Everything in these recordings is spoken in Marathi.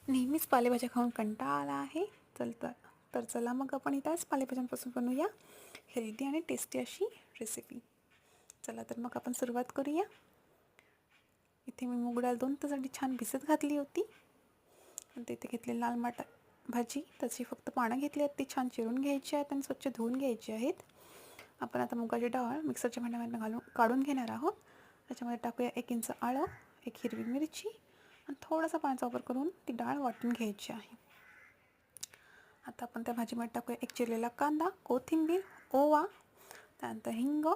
नेहमीच पालेभाज्या खाऊन कंटाळा आला आहे. तर चला मग आपण इथंच पालेभाज्यांपासून बनवूया हेल्दी आणि टेस्टी अशी रेसिपी. चला तर मग आपण सुरुवात करूया. इथे मी मूग डाळ 2 तासासाठी छान भिजत घातली होती. आणि इथे घेतले लाल माटा भाजी, त्याची फक्त पानं घेतली आहेत, ती छान चिरून घ्यायची आहेत आणि स्वच्छ धुवून घ्यायची आहेत. आपण आता मुगाची डाळ मिक्सरच्या भांड्यामध्ये काढून घेणार आहोत. त्याच्यामध्ये टाकूया 1 इंच आलं, 1 हिरवी मिरची आणि थोडासा पाण्याचा वापर करून ती डाळ वाटून घ्यायची आहे. आता आपण त्या भाजीमध्ये टाकूया 1 चिरलेला कांदा, कोथिंबीर, ओवा, त्यानंतर हिंग,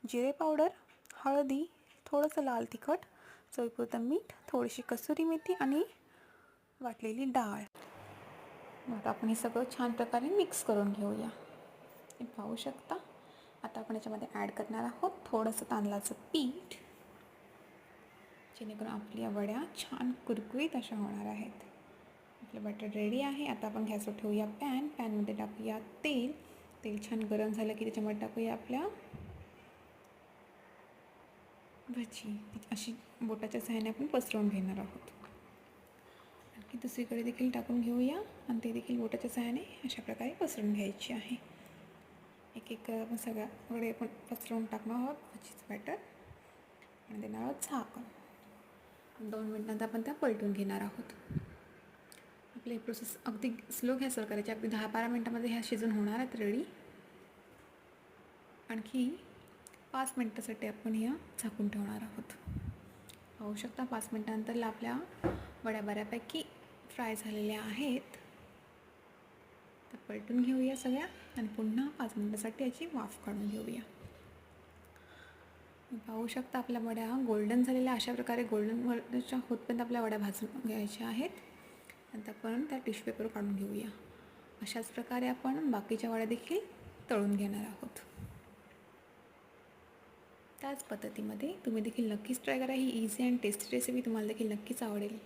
जिरे पावडर, हळदी, थोडंसं लाल तिखट, चवीपुरतं मीठ, थोडीशी कसुरी मेथी आणि वाटलेली डाळ. आता आपण हे सगळं छान प्रकारे मिक्स करून घेऊया. हे पाहू शकता. आता आपण याच्यामध्ये ॲड करणार आहोत थोडंसं तांदळाचं पीठ, जेणेकरून आपल्या वड्या छान कुरकुरीत अशा होणार आहेत. आपलं बटर रेडी आहे. आता आपण गॅसवर ठेवूया पॅनमध्ये टाकूया तेल छान गरम झालं की त्याच्यामध्ये टाकूया आपल्या भजी. अशी बोटाच्या सहाय्याने आपण पसरवून घेणार आहोत. आणखी दुसरीकडे देखील टाकून घेऊया आणि ते देखील बोटाच्या सहाय्याने अशा प्रकारे पसरवून घ्यायची आहे. एक आपण सगळ्या वडे आपण पसरवून टाकणार आहोत भजीचं बॅटर आणि देणार आहोत झाकण. 2 मिनिटांत आपण त्या पलटून घेणार आहोत. आपली प्रोसेस अगदी स्लो गॅसवर करायची. अगदी 10-12 मिनिटांमध्ये ह्या शिजून होणार आहेत रेडी. आणखी 5 मिनिटासाठी आपण ह्या झाकून ठेवणार आहोत. पाहू शकता 5 मिनिटांनंतर आपल्या वड्या बऱ्यापैकी फ्राय झालेल्या आहेत. तर पलटून घेऊया सगळ्या आणि पुन्हा 5 मिनिटासाठी याची वाफ काढून घेऊया. पाहू शकता आपल्या वड्या गोल्डन झालेल्या, अशा प्रकारे गोल्डन वरच्या होतपर्यंत आपल्या वड्या भाजून घ्यायच्या आहेत. नंतर आपण त्या टिश्यू पेपर काढून घेऊया. अशाच प्रकारे आपण बाकीच्या वड्या देखील तळून घेणार आहोत. त्याच पद्धतीमध्ये तुम्ही देखील नक्कीच ट्राय करा. ही इझी अँड टेस्टी रेसिपी तुम्हाला देखील नक्कीच आवडेल.